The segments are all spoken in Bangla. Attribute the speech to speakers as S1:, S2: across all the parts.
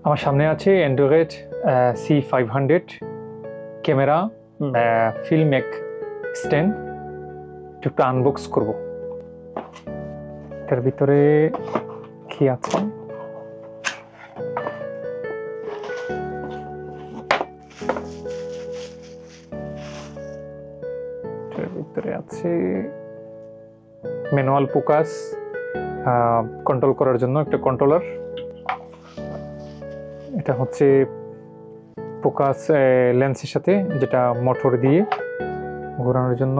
S1: আমার সামনে আছে অ্যান্ড্রয়েড C500 ক্যামেরা ফিল্মেক স্ট্যান্ড। একটু আনবক্স করব। এটার ভিতরে কি আছে? এটার ভিতরে আছে ম্যানুয়াল ফোকাস কন্ট্রোল করার জন্য একটা কন্ট্রোলার। এটা হচ্ছে ফোকাস লেন্সের সাথে, যেটা মোটর দিয়ে ঘোরানোর জন্য।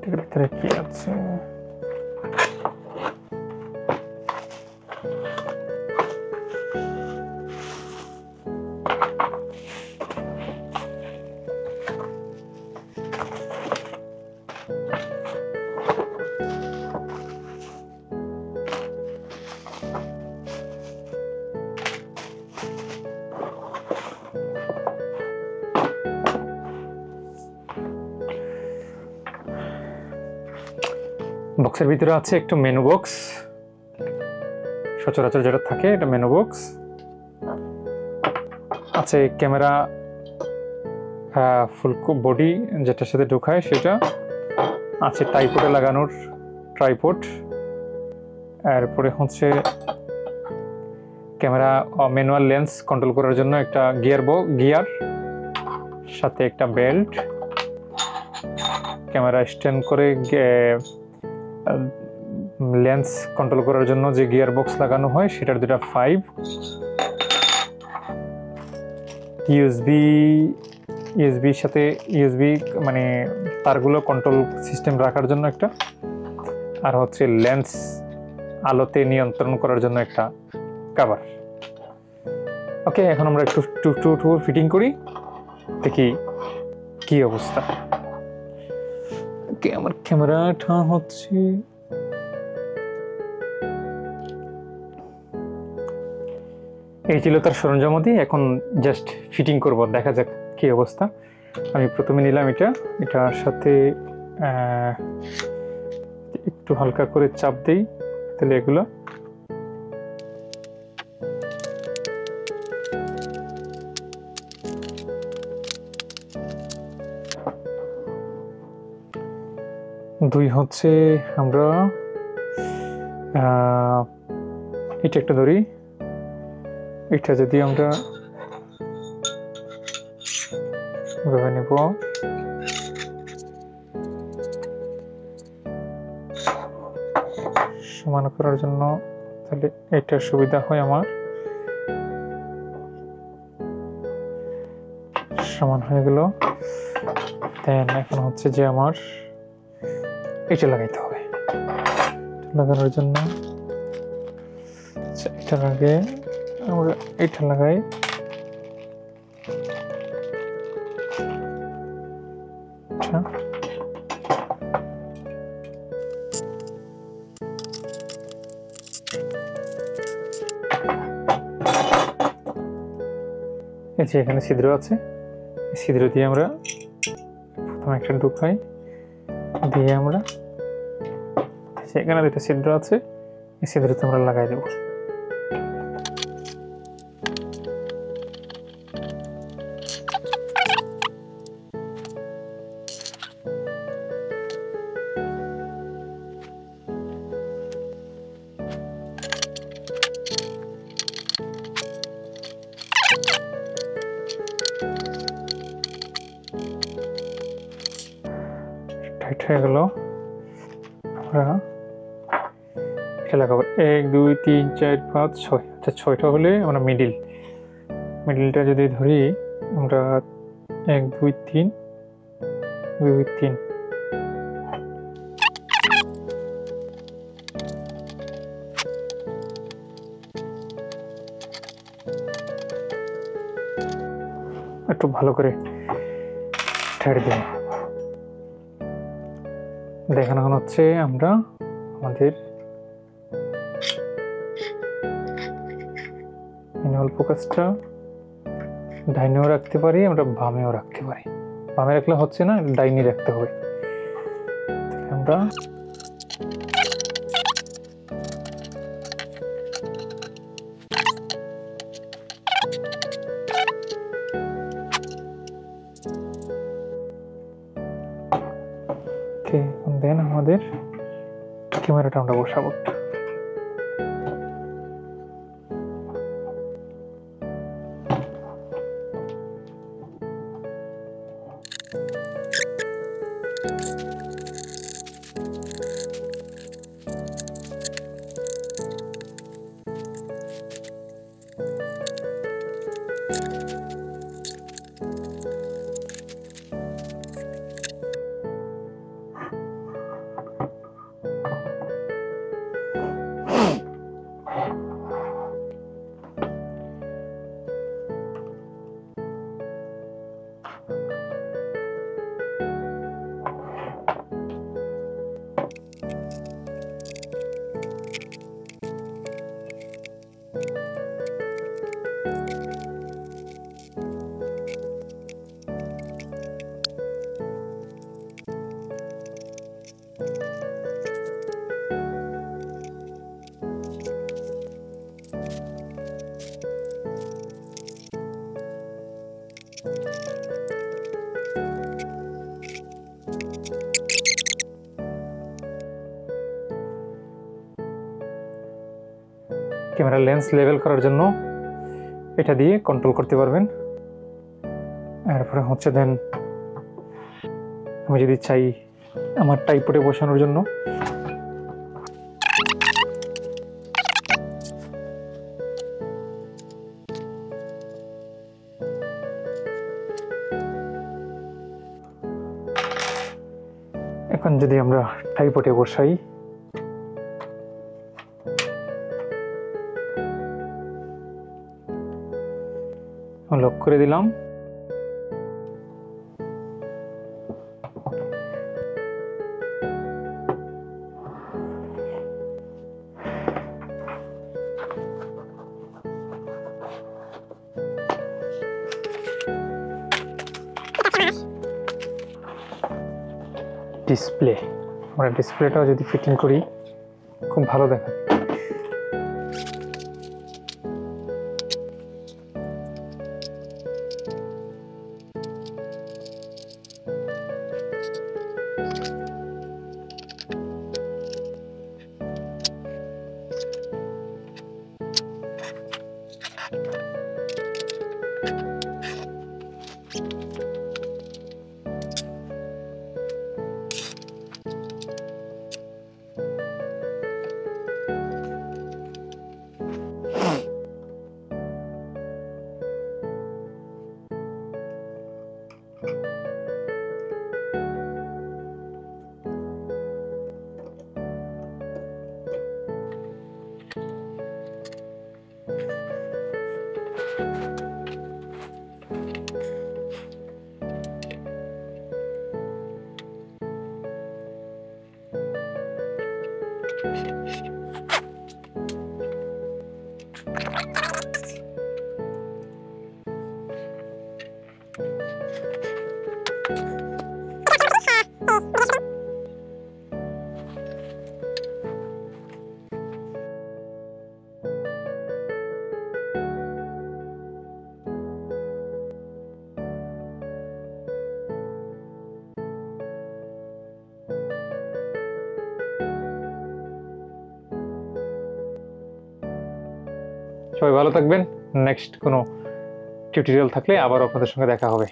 S1: এটার ভিতরে কি আছে? বক্সের ভিতরে আছে একটা মেনু বক্স, সচরাচর যেটা থাকে এটা মেনু বক্স আছে। ক্যামেরা ফুল বডি যেটার সাথে ঢোকায় সেটা আছে। ট্রাইপডে লাগানোর ট্রাইপড। এরপরে হচ্ছে ক্যামেরা ম্যানুয়াল লেন্স কন্ট্রোল করার জন্য একটা গিয়ার সাথে একটা বেল্ট। ক্যামেরা স্ট্যান্ড করে লেন্স কন্ট্রোল করার জন্য যে গিয়ার বক্স লাগানো হয় সেটার দুটা 5 ইউএসবির সাথে ইউএসবি মানে তারগুলো কন্ট্রোল সিস্টেম রাখার জন্য একটা, আর হচ্ছে লেন্স আলোতে নিয়ন্ত্রণ করার জন্য একটা কভার। ওকে, এখন আমরা একটু টু ফিটিং করি, দেখি কি অবস্থা। ওকে, আমার ক্যামেরাটা হচ্ছে এই ছিল তার সরঞ্জামাদি। এখন জাস্ট ফিটিং করব, দেখা যাক কি অবস্থা। আমি প্রথমে নিলাম এটার সাথে একটু হালকা করে চাপ দেই, তাহলে এগুলো দুই হচ্ছে আমরা এটা একটা ধরি। এটা যদি আমরা ভেবে নেব, সমান করার জন্য, তাহলে এটার সুবিধা হয় আমার। সমান হয়ে গেল। দেন এখন হচ্ছে যে আমার এটা লাগাইতে হবে। লাগানোর জন্য এটার আগে আমরা এটা লাগাই। এই যে এখানে ছিদ্র আছে, ছিদ্র দিয়ে আমরা প্রথমে একটা ঢুকাই, দিয়ে আমরা এখানে দুটো ছিদ্র আছে, এই ছিদ্রতে আমরা লাগাই দেব। টাইট হয়ে গেল। আমরা এটা লাগাবো 1 2 3 4 5 6। আচ্ছা 6টা হলে আমরা মিডিলটা যদি ধরি আমরা 1 2 3 2 3। একটু ভালো করে ছেড়ে দিন। দেখানো হচ্ছে আমরা আমাদের ম্যানুয়াল ফোকাসটা ডাইনেও রাখতে পারি, আমরা বামেও রাখতে পারি। বামে রাখলে হচ্ছে না, ডাইনে রাখতে হবে। তাহলে আমরা দেন আমাদের ক্যামেরাটা আমরা বসাবো। ক্যামেরা লেন্স লেভেল করার জন্য এটা দিয়ে কন্ট্রোল করতে পারবেন। এরপরে হচ্ছে দেন আমি যদি চাই আমার ট্রাইপডে বসানোর জন্য এখন যদি আমরা ট্রাইপডে বসাই, লক করে দিলাম। ডিসপ্লে, আমরা ডিসপ্লেটাও যদি ফিটিং করি খুব ভালো দেখায়। সবাই ভালো থাকবেন। নেক্সট কোনো টিউটোরিয়াল থাকলে আবার আপনাদের সঙ্গে দেখা হবে।